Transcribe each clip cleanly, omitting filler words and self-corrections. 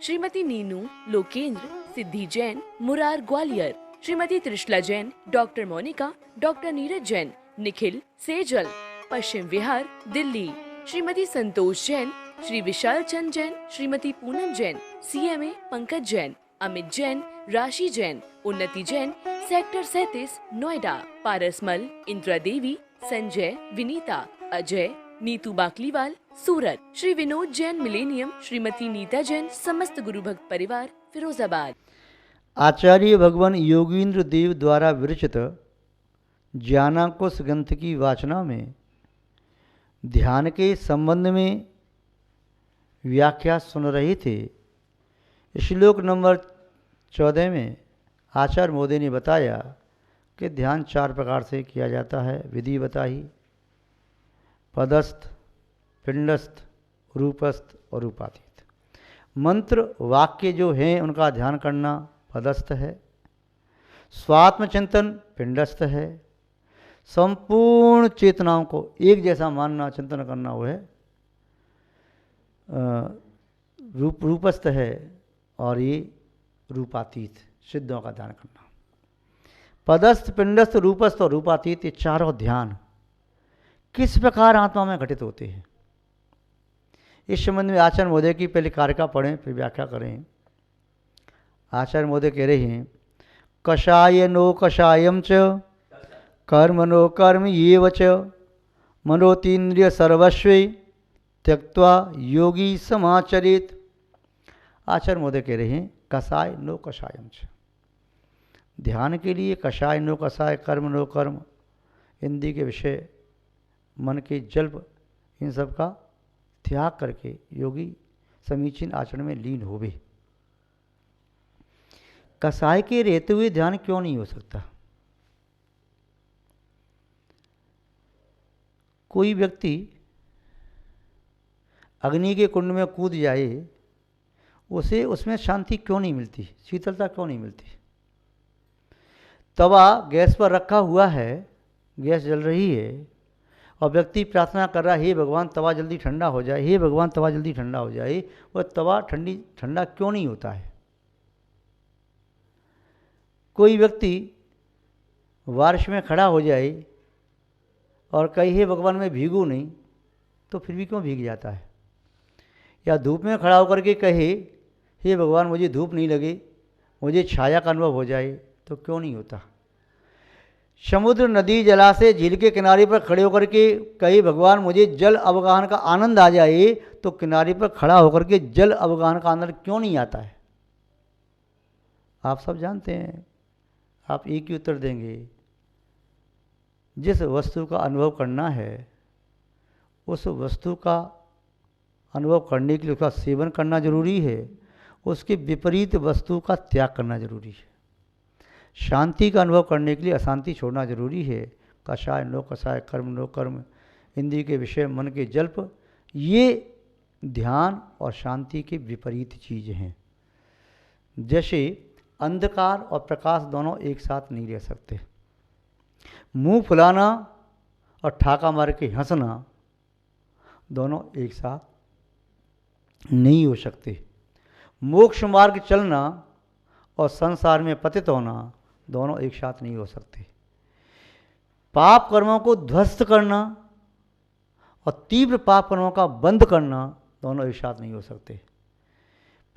श्रीमती नीनू लोकेंद्र, सिद्धि Jain, Murar Gwalior, Shrimati Trishala Jain, doctor Monika, doctor Neeraj Jain, Nikhil Sejal, Paschim Vihar Delhi, Shrimati Santosh Jain, Shri Vishal Chand Jain, Shrimati Poonam Jain, CMA Pankaj Jain, Amit Jain, राशि जैन, उन्नति Jain, sector 37 Noida, Parasmal, Indira देवी, संजय, विनीता, अजय, नीतू बाकलीवाल, सूरत, Shri Vinod Jain millennium, Shrimati Nita Jain, समस्त गुरु भक्त परिवार फिरोजाबाद। आचार्य भगवान योगींद्र देव द्वारा विरचित ज्ञानाकुश ग्रंथ की वाचना में ध्यान के संबंध में व्याख्या सुन रहे थे। श्लोक नंबर 14 में आचार्य महोदय ने बताया कि ध्यान 4 प्रकार से किया जाता है। विधि बताई, पदस्थ, पिंडस्थ, रूपस्थ और रूपातीत। मंत्र वाक्य जो हैं उनका ध्यान करना पदस्थ है, स्वात्म चिंतन पिंडस्थ है, संपूर्ण चेतनाओं को एक जैसा मानना चिंतन करना वो है रूपस्थ है, और ये रूपातीत सिद्धों का ध्यान करना। पदस्थ, पिंडस्थ, रूपस्थ और रूपातीत ये चारों ध्यान किस प्रकार आत्मा में घटित होते हैं, इस संबंध में आचार्य महोदय की पहले कारिका पढ़ें फिर व्याख्या करें। आचार्य महोदय कह रहे हैं, कषाय नो कषायम च कर्म नो कर्म ये वच मनोतीन्द्रिय सर्वस्व त्यक्त्वा योगी समाचरित। आचार्य महोदय कह रहे हैं, कषाय नो कषायम च, ध्यान के लिए कषाय नो कषाय, कर्म नो कर्म, इंद्रिय के विषय, मन के जल्प, इन सब का त्याग करके योगी समीचीन आचरण में लीन होवे। कसाय के रहते हुए ध्यान क्यों नहीं हो सकता? कोई व्यक्ति अग्नि के कुंड में कूद जाए, उसे उसमें शांति क्यों नहीं मिलती, शीतलता क्यों नहीं मिलती? तवा गैस पर रखा हुआ है, गैस जल रही है और व्यक्ति प्रार्थना कर रहा है, हे भगवान तवा जल्दी ठंडा हो जाए, हे भगवान तवा जल्दी ठंडा हो जाए, वह तवा ठंडा क्यों नहीं होता है? कोई व्यक्ति बारिश में खड़ा हो जाए और कहे हे भगवान मैं भीगू नहीं, तो फिर भी क्यों भीग जाता है? या धूप में खड़ा होकर के कहे हे भगवान मुझे धूप नहीं लगे, मुझे छाया का अनुभव हो जाए, तो क्यों नहीं होता? समुद्र, नदी, जलाशय, झील के किनारे पर खड़े होकर के कहे भगवान मुझे जल अवगाहन का आनंद आ जाए, तो किनारे पर खड़ा होकर के जल अवगाहन का आनंद क्यों नहीं आता है? आप सब जानते हैं। आप एक ही उत्तर देंगे, जिस वस्तु का अनुभव करना है उस वस्तु का अनुभव करने के लिए उसका सेवन करना जरूरी है, उसके विपरीत वस्तु का त्याग करना जरूरी है। शांति का अनुभव करने के लिए अशांति छोड़ना जरूरी है। कषाय नो कषाय, कर्म नो कर्म, इंद्रिय के विषय, मन के जल्प, ये ध्यान और शांति के विपरीत चीज़ हैं। जैसे अंधकार और प्रकाश दोनों एक साथ नहीं रह सकते। मुंह फुलाना और ठाका मार के हंसना दोनों एक साथ नहीं हो सकते। मोक्ष मार्ग चलना और संसार में पतित होना दोनों एक साथ नहीं हो सकते। पाप कर्मों को ध्वस्त करना और तीव्र पाप कर्मों का बंद करना दोनों एक साथ नहीं हो सकते।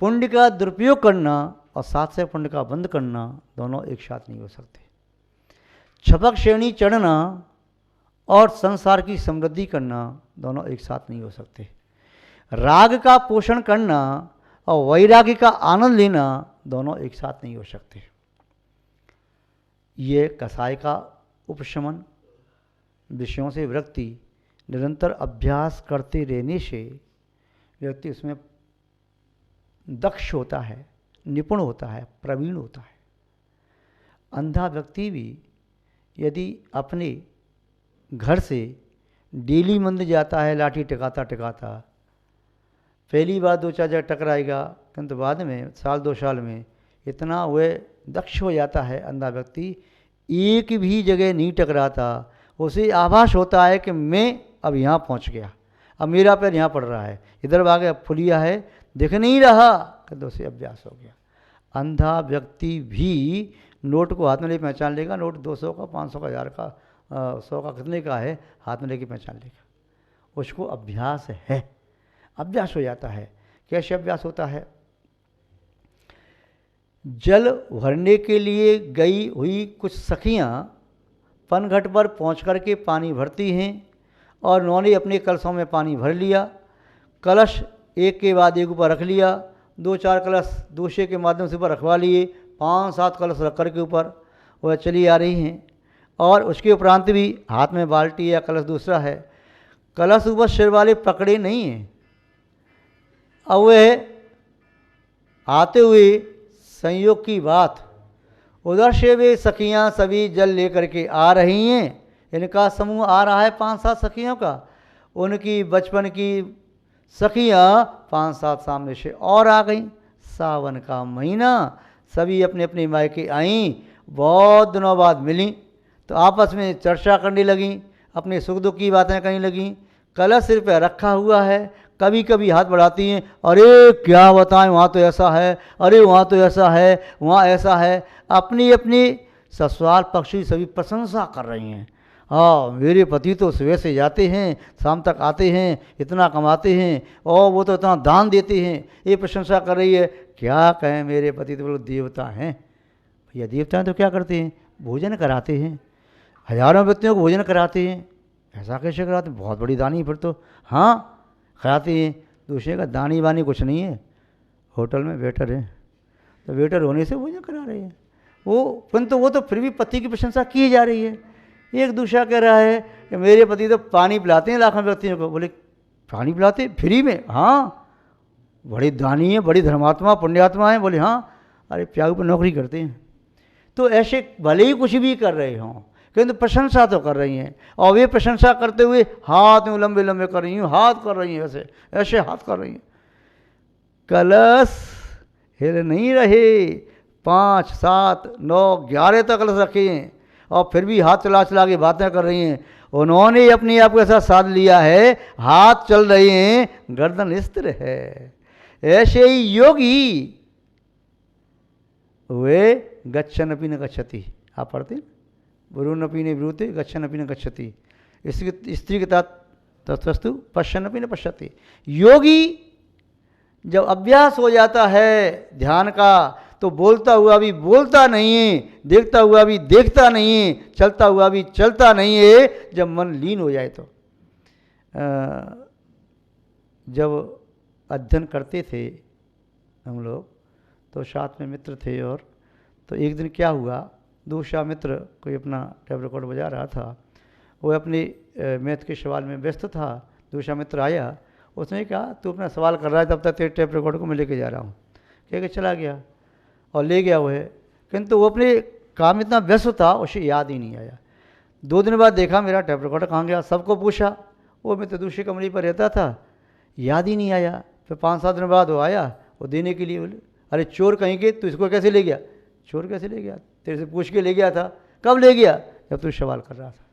पुण्य का दुरुपयोग करना और साथ से पुण्य का बंद करना दोनों एक साथ नहीं हो सकते। छपक श्रेणी चढ़ना और संसार की समृद्धि करना दोनों एक साथ नहीं हो सकते। राग का पोषण करना और वैराग्य का आनंद लेना दोनों एक साथ नहीं हो सकते। ये कसाय का उपशमन, विषयों से विरक्ति, निरंतर अभ्यास करते रहने से व्यक्ति उसमें दक्ष होता है, निपुण होता है, प्रवीण होता है। अंधा व्यक्ति भी यदि अपने घर से डेली मंदिर जाता है लाठी टिकाता टिकाता, पहली बार 2-4 जगह टकराएगा, किंतु बाद में साल 2 साल में इतना वह दक्ष हो जाता है अंधा व्यक्ति, एक भी जगह नहीं टकराता। उसे आभास होता है कि मैं अब यहाँ पहुँच गया, अब मेरा पैर यहाँ पड़ रहा है, इधर भागे अब फुलिया है दिख नहीं रहा, कहते उसे अभ्यास हो गया। अंधा व्यक्ति भी नोट को हाथ में लेके पहचान लेगा, नोट 200 का, 500 का, 1000 का, 100 का कितने का है, हाथ में लेके पहचान लेगा। उसको अभ्यास है, अभ्यास हो जाता है। कैसे अभ्यास होता है? जल भरने के लिए गई हुई कुछ सखियाँ पनघट पर पहुँच कर के पानी भरती हैं और उन्होंने अपने कलशों में पानी भर लिया। कलश एक के बाद एक ऊपर रख लिया, 2-4 कलश दूसरे के माध्यम से ऊपर रखवा लिए, 5-7 कलश रख कर के ऊपर वह चली आ रही हैं। और उसके उपरांत भी हाथ में बाल्टी या कलश दूसरा है, कलश ऊपर सिर वाले पकड़े नहीं हैं। अब वह आते हुए संयोग की बात, उधर से वे सखियाँ सभी जल लेकर के आ रही हैं। इनका समूह आ रहा है 5-7 सखियों का, उनकी बचपन की सखियाँ 5-7 सामने से और आ गईं। सावन का महीना, सभी अपने अपने मायके आईं, बहुत दिनों बाद मिलीं तो आपस में चर्चा करने लगीं, अपने सुख दुख की बातें करने लगीं। कलश सिर पर रखा हुआ है, कभी कभी हाथ बढ़ाती हैं, अरे क्या बताएं, वहाँ तो ऐसा है, अरे वहाँ तो ऐसा है, वहाँ ऐसा है। अपनी अपनी ससुराल पक्ष की सभी प्रशंसा कर रही हैं। हाँ, मेरे पति तो सुबह से जाते हैं, शाम तक आते हैं, इतना कमाते हैं और वो तो इतना दान देते हैं, ये प्रशंसा कर रही है। क्या कहें, मेरे पति तो लोग देवता हैं। भैया देवता हैं तो क्या करते हैं, भोजन कराते हैं, हजारों व्यक्तियों को भोजन कराते हैं। ऐसा कैसे कराते हैं, बहुत बड़ी दानी फिर तो। हाँ कराते हैं। दूसरे का दानी वानी कुछ नहीं है, होटल में वेटर है तो वेटर होने से भोजन करा रहे हैं वो, परंतु वो तो फिर भी पति की प्रशंसा की जा रही है। एक दूसरा कह रहा है कि मेरे पति तो पानी पिलाते हैं लाखों व्यक्तियों को। बोले पानी पिलाते फ्री में? हाँ, बड़ी दानी है, बड़ी धर्मात्मा पुण्यात्मा है। बोले हाँ, अरे प्याऊ पर नौकरी करते हैं। तो ऐसे भले ही कुछ भी कर रहे हों किंतु प्रशंसा तो कर रही हैं, और वे प्रशंसा करते हुए हाथ में लंबे लंबे कर रही हूँ, हाथ कर रही हैं, ऐसे ऐसे हाथ कर रही हैं। कलश हिल नहीं रहे, 5, 7, 9, 11 तक कलश रखे हैं और फिर भी हाथ चला चला के बातें कर रही हैं। उन्होंने अपने आप को ऐसा साध लिया है, हाथ चल रहे हैं, गर्दन स्थिर है। ऐसे ही योगी वे गच्छन अपि न गच्छति, आप पढ़ते ब्रून अपि न ब्रूते गच्छन अपि न गच्छति। स्त्री के तत्वस्तु पश्यन अपि न पश्यति। योगी जब अभ्यास हो जाता है ध्यान का तो बोलता हुआ भी बोलता नहीं है, देखता हुआ भी देखता नहीं है, चलता हुआ भी चलता नहीं है। जब मन लीन हो जाए तो जब अध्ययन करते थे हम लोग तो साथ में मित्र थे, और तो एक दिन क्या हुआ, दूसरा मित्र कोई अपना टेप रिकॉर्ड बजा रहा था, वो अपने मैथ के सवाल में व्यस्त था। दूसरा मित्र आया, उसने कहा तू अपना सवाल कर रहा है, तब तक तेरे टेप रिकॉर्ड को मैं लेके जा रहा हूँ। कह के चला गया और ले गया वो है, किंतु वो अपने काम इतना व्यस्त था उसे याद ही नहीं आया। 2 दिन बाद देखा मेरा टेप रिकॉर्डर कहाँ गया, सबको पूछा, वो मित्र दूसरे कमरे पर रहता था, याद ही नहीं आया। फिर 5-7 दिन बाद वो आया, वो देने के लिए। बोले अरे चोर कहीं के, तू इसको कैसे ले गया? चोर कैसे ले गया? तेरे से पूछ के ले गया था। कब ले गया? जब तू सवाल कर रहा था।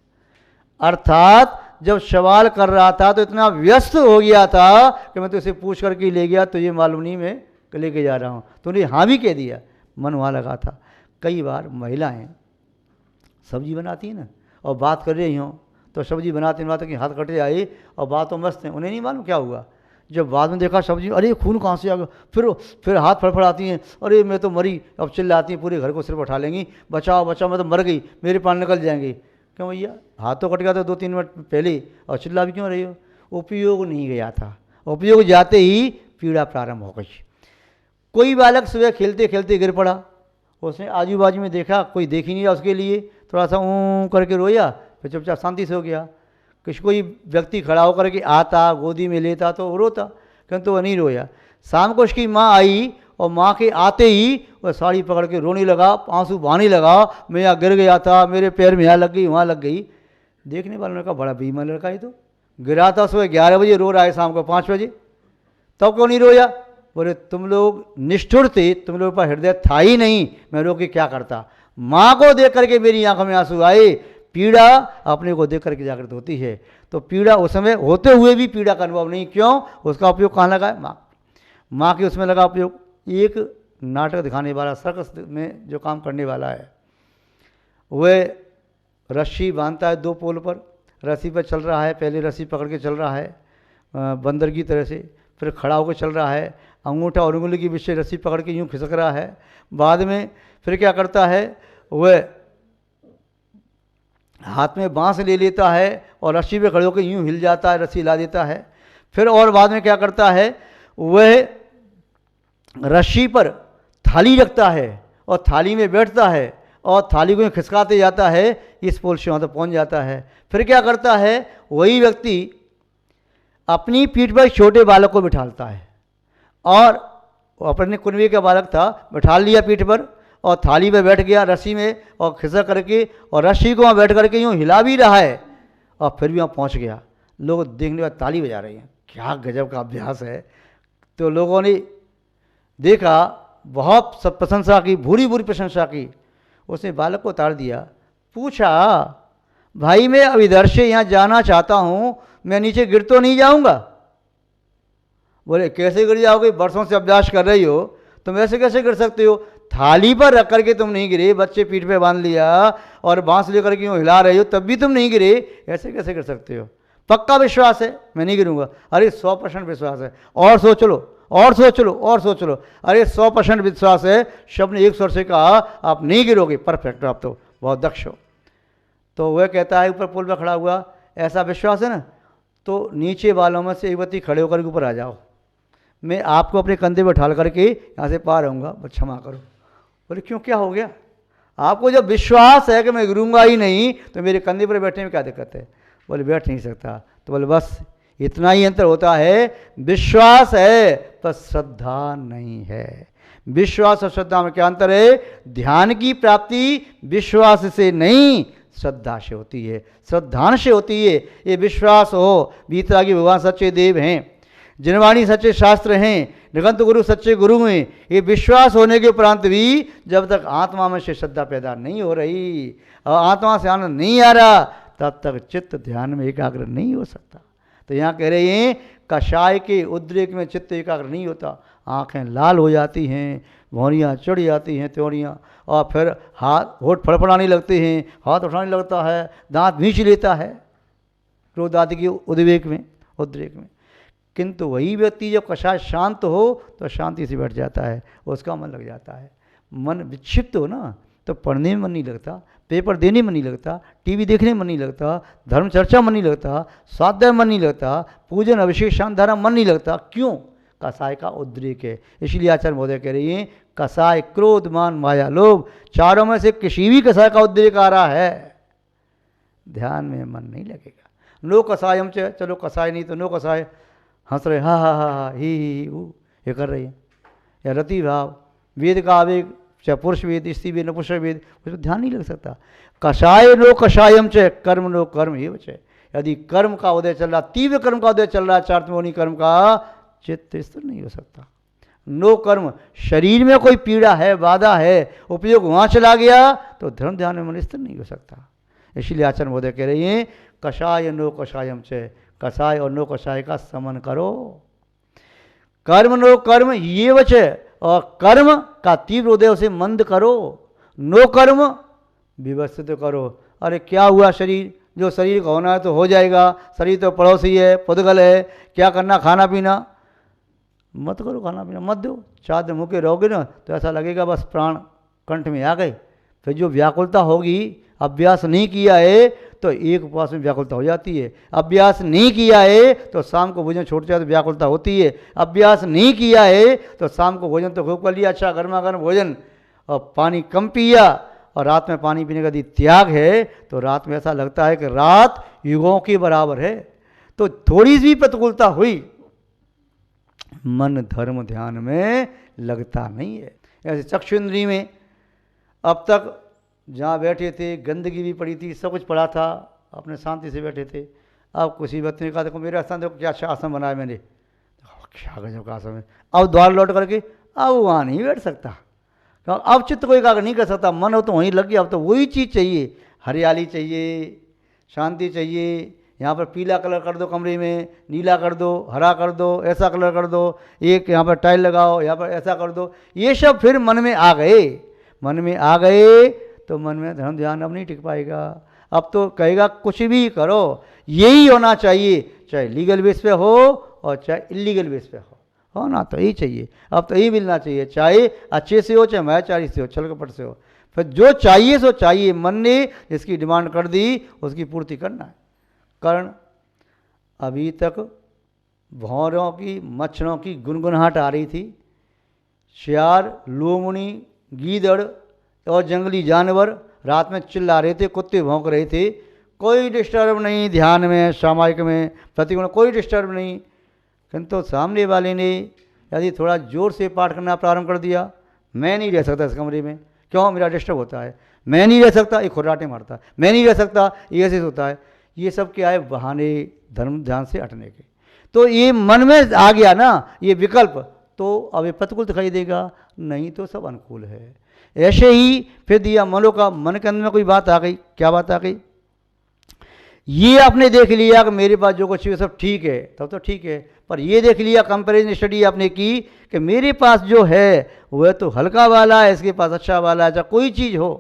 अर्थात जब सवाल कर रहा था तो इतना व्यस्त हो गया था कि मैं तुझसे पूछ करके ले गया, तो ये मालूम नहीं मैं लेके जा रहा हूँ। तूने हाँ भी कह दिया, मन वहाँ लगा था। कई बार महिलाएं सब्जी बनाती हैं ना और बात कर रही हों, तो सब्जी बनाते बनाते कि हाथ कटे आई और बात तो मस्त है, उन्हें नहीं मालूम क्या हुआ। जब बाद में देखा सब्जी, अरे खून कहाँ से आ गया, फिर हाथ फड़फड़ाती हैं, अरे मैं तो मरी। अब चिल्लाती हैं, पूरे घर को सिर्फ उठा लेंगी, बचाओ बचाओ मैं तो मर गई, मेरे प्राण निकल जाएंगे। क्यों भैया, हाथ तो कट गया था 2-3 मिनट पहले, और चिल्ला भी क्यों रही हो? उपयोग नहीं गया था, उपयोग जाते ही पीड़ा प्रारंभ हो गई। कोई बालक सुबह खेलते खेलते गिर पड़ा, उसने आजू बाजू में देखा, कोई देख ही नहीं रहा उसके लिए, थोड़ा सा ऊँ करके रोया, फिर चुपचाप शांति से हो गया। किसी कोई व्यक्ति खड़ा होकर के आता, गोदी में लेता तो वो रोता, किंतु वो नहीं रोया। शाम को उसकी माँ आई और माँ के आते ही वह साड़ी पकड़ के रोने लगा, आंसू बहाने लगा, मैं यहाँ गिर गया था, मेरे पैर में यहाँ लग गई, वहाँ लग गई। देखने वालों ने कहा बड़ा बेईमान लड़का ही तो, गिरा था सुबह 11 बजे, रो रहा है शाम को 5 बजे, तब क्यों नहीं रोया? बोले तुम लोग निष्ठुर थे, तुम लोगों पर हृदय था ही नहीं, मैं रो के क्या करता। माँ को देख करके मेरी आंखों में आंसू आए। पीड़ा अपने को देख करके जागृत होती है। तो पीड़ा उस समय होते हुए भी पीड़ा का अनुभव नहीं, क्यों? उसका उपयोग कहाँ लगा है? माँ के उसमें लगा उपयोग। एक नाटक दिखाने वाला, सर्कस में जो काम करने वाला है, वह रस्सी बांधता है 2 पोल पर, रस्सी पर चल रहा है, पहले रस्सी पकड़ के चल रहा है बंदर की तरह से, फिर खड़ा होकर चल रहा है, अंगूठा और उंगली के बीच से रस्सी पकड़ के यूँ खिसक रहा है। बाद में फिर क्या करता है, वह हाथ में बांस ले लेता है और रस्सी पे खड़े होकर यूँ हिल जाता है, रस्सी हिला देता है। फिर और बाद में क्या करता है, वह रस्सी पर थाली रखता है और थाली में बैठता है और थाली को खिसकाते जाता है, इस पोल से वहाँ तक पहुँच जाता है। फिर क्या करता है, वही व्यक्ति अपनी पीठ पर छोटे बालक को बिठालता है और अपने कुनबे का बालक था, बिठा लिया पीठ पर और थाली पे बैठ गया रस्सी में और खिसक करके, और रस्सी को वहाँ बैठ करके यूँ हिला भी रहा है और फिर भी वहाँ पहुँच गया। लोग देखने के बाद ताली बजा रहे हैं, क्या गजब का अभ्यास है। तो लोगों ने देखा, बहुत सब प्रशंसा की, भूरी भूरी प्रशंसा की। उसने बालक को उतार दिया, पूछा, भाई मैं अब इधर से यहाँ जाना चाहता हूँ, मैं नीचे गिर तो नहीं जाऊँगा? बोले कैसे गिर जाओगे, बरसों से अभ्यास कर रही हो, तुम ऐसे कैसे गिर सकते हो? थाली पर रख करके तुम नहीं गिरे, बच्चे पीठ पे बांध लिया और बांस लेकर के यूँ हिला रहे हो, तब भी तुम नहीं गिरे, ऐसे कैसे गिर सकते हो? पक्का विश्वास है मैं नहीं गिरूंगा? अरे 100% विश्वास है, और सोच लो और सोच लो और सोच लो। अरे 100% विश्वास है, शब्द ने 1 स्वर से कहा आप नहीं गिरोगे, परफेक्ट, आप तो बहुत दक्ष हो। तो वह कहता है ऊपर पुल पर खड़ा हुआ, ऐसा विश्वास है ना, तो नीचे वालों में से एक व्यक्ति खड़े होकर के ऊपर आ जाओ, मैं आपको अपने कंधे पर उठा करके यहाँ से पार रहूँगा, बस क्षमा करो। बोले क्यों, क्या हो गया? आपको जब विश्वास है कि मैं गिरूंगा ही नहीं, तो मेरे कंधे पर बैठने में क्या दिक्कत है? बोले बैठ नहीं सकता। तो बोले बस इतना ही अंतर होता है, विश्वास है पर श्रद्धा नहीं है। विश्वास और श्रद्धा में क्या अंतर है? ध्यान की प्राप्ति विश्वास से नहीं, श्रद्धा से होती है, श्रद्धान से होती है। ये विश्वास हो भीतरागी भगवान सच्चे देव हैं, जिनवाणी सच्चे शास्त्र हैं, निगंत गुरु सच्चे गुरु हैं, ये विश्वास होने के उपरांत भी जब तक आत्मा में से श्रद्धा पैदा नहीं हो रही और आत्मा से आनंद नहीं आ रहा, तब तक चित्त ध्यान में एकाग्र नहीं हो सकता। तो यहाँ कह रहे हैं कषाय के उद्रेक में चित्त एकाग्र नहीं होता, आँखें लाल हो जाती हैं, भौरियाँ चढ़ जाती हैं, त्योरियाँ, और फिर हाथ होठ फड़फड़ाने लगते हैं, हाथ उठाने लगता है, दांत भींच लेता है क्रोध आदि के उद्वेग में, उद्रेक में। किंतु वही व्यक्ति जब कषाय शांत हो तो शांति से बैठ जाता है, उसका मन लग जाता है। मन विक्षिप्त हो ना तो पढ़ने में मन नहीं लगता, पेपर देने में नहीं लगता, टीवी देखने में मन नहीं लगता, धर्म चर्चा में नहीं लगता, स्वाध्याय में नहीं लगता, पूजन अभिषेक शांत धारा मन नहीं लगता। क्यों? कषाय का उद्रेक है। इसलिए आचार्य महोदय कह रही हैं कषाय क्रोध मान माया लोभ, चारों में से किसी भी कषाय का उद्रेक आ रहा है, ध्यान में मन नहीं लगेगा। नो कषायम च, चलो कषाय नहीं तो नो कषाय, हंस रहे हा हा हा ही ये कर रही है, या रति भाव, वेद का आवेग, चाहे पुरुष वेद स्त्री वेद नपुंसक वेद, उस पर ध्यान नहीं लग सकता। कषाय नो कषायम च, कर्म नो कर्म ही च। यदि कर्म का उदय चल रहा, तीव्र कर्म का उदय चल रहा है, चार्तमोनी कर्म का, चित्त स्थिर नहीं हो सकता। नो कर्म, शरीर में कोई पीड़ा है, बाधा है, उपयोग वहाँ चला गया तो धर्म ध्यान में मन स्थिर नहीं हो सकता। इसलिए आचार्य महोदय कह रही हैं कषाय नो कषायम च, कषाय और नो कषाय का समन करो। कर्म नो कर्म ये वच, और कर्म का तीव्र उदय से मंद करो, नो कर्म व्यवस्थित करो। अरे क्या हुआ, शरीर जो शरीर का होना है तो हो जाएगा, शरीर तो पड़ोसी है, पुद्गल है, क्या करना, खाना पीना मत करो, खाना पीना मत दो, चादर मुँह के रहोगे ना तो ऐसा लगेगा बस प्राण कंठ में आ गए। फिर जो व्याकुलता होगी, अभ्यास नहीं किया है तो एक उपवास में व्याकुलता हो जाती है, अभ्यास नहीं किया है तो शाम को भोजन छोड़ जाए तो व्याकुलता होती है, अभ्यास नहीं किया है तो शाम को भोजन तो खूब कर लिया, अच्छा गर्मा गर्म भोजन और पानी कम पिया, और रात में पानी पीने का यदि त्याग है तो रात में ऐसा लगता है कि रात युगों के बराबर है। तो थोड़ी सी प्रतिकूलता हुई, मन धर्म ध्यान में लगता नहीं है। ऐसे चक्षुंद्री में अब तक जहाँ बैठे थे गंदगी भी पड़ी थी, सब कुछ पड़ा था, अपने शांति से बैठे थे। अब किसी व्यक्ति ने कहा देखो मेरे स्थान देखो क्या अच्छा आसन बनाया मैंने, क्या गजब का आसन है। अब द्वार लौट करके अब वहाँ नहीं बैठ सकता, अब चित्त को एकाग्र नहीं कर सकता, मन हो तो वहीं लग गया। अब तो वही चीज़ चाहिए, हरियाली चाहिए, शांति चाहिए, यहाँ पर पीला कलर कर दो, कमरे में नीला कर दो, हरा कर दो, ऐसा कलर कर दो, एक यहाँ पर टाइल लगाओ, यहाँ पर ऐसा कर दो। ये सब फिर मन में आ गए, मन में आ गए तो मन में धर्म ध्यान अब नहीं टिक पाएगा। अब तो कहेगा कुछ भी करो, यही होना चाहिए, चाहे लीगल बेस पे हो और चाहे इलीगल बेस पे हो, होना तो यही चाहिए। अब तो यही मिलना चाहिए, चाहे अच्छे से हो चाहे मैचारी से हो, छल कपट से हो, फिर जो चाहिए सो चाहिए। मन ने जिसकी डिमांड कर दी उसकी पूर्ति करना है। कारण अभी तक भौरों की, मच्छरों की गुनगुनाहट आ रही थी, सियार, लोमड़ी, गीदड़ और जंगली जानवर रात में चिल्ला रहे थे, कुत्ते भौंक रहे थे, कोई डिस्टर्ब नहीं, ध्यान में, सामायिक में, प्रतिगुण कोई डिस्टर्ब नहीं। किंतु सामने वाले ने यदि थोड़ा जोर से पाठ करना प्रारंभ कर दिया, मैं नहीं रह सकता इस कमरे में, क्यों, मेरा डिस्टर्ब होता है, मैं नहीं रह सकता, ये खुर्राटे मारता है, मैं नहीं रह सकता, ये ऐसे होता है। ये सब क्या है, बहाने धर्म ध्यान से हटने के। तो ये मन में आ गया ना ये विकल्प, तो अब ये प्रतिकूल दिखाई देगा, नहीं तो सब अनुकूल है। ऐसे ही फिर दिया मनों का, मन के अंदर में कोई बात आ गई। क्या बात आ गई, ये आपने देख लिया कि मेरे पास जो कुछ है सब ठीक है, तब तो ठीक है, पर ये देख लिया, कंपैरिजन स्टडी आपने की कि मेरे पास जो है वह तो हल्का वाला है, इसके पास अच्छा वाला है, चाहे कोई चीज़ हो।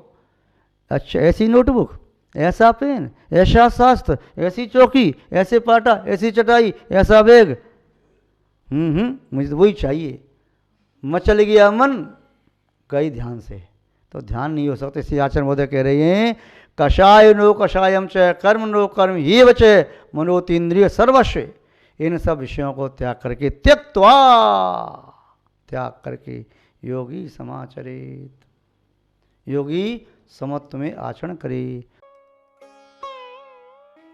अच्छा, ऐसी नोटबुक, ऐसा पेन, ऐसा शास्त्र, ऐसी चौकी, ऐसे पाटा, ऐसी चटाई, ऐसा बैग, मुझे तो वही चाहिए। मचल गया मन कई ध्यान से, तो ध्यान नहीं हो सकता। इसलिए आचार्य महोदय कह रहे हैं, कषाय नो कषायम च कर्म नो कर्म ये वचे मनोतीन्द्रिय सर्वस्व। इन सब विषयों को त्याग करके, त्यक्त्वा, त्याग करके योगी समाचरित, योगी समत्व में आचरण करे।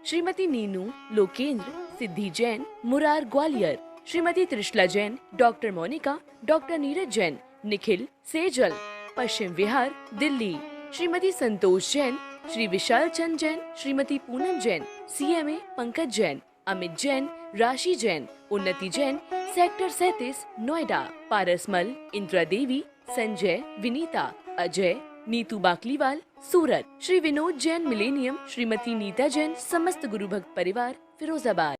श्रीमती नीनू लोकेंद्र, सिद्धि Jain, Murar Gwalior, Shrimati Trishala Jain, doctor Monika, doctor Neeraj Jain, Nikhil Sejal, Paschim Vihar Delhi, Shrimati Santosh Jain, Shri Vishal Chand Jain, Shrimati Poonam Jain, CMA Pankaj Jain, Amit Jain, राशि जैन, उन्नति जैन, सेक्टर 37 नोएडा, पारसमल, इंदिरा देवी, संजय, विनीता, अजय, नीतू बाकलीवाल, सूरत, श्री विनोद जैन मिलेनियम, श्रीमती नीता जैन, समस्त गुरु भक्त परिवार, फिरोजाबाद।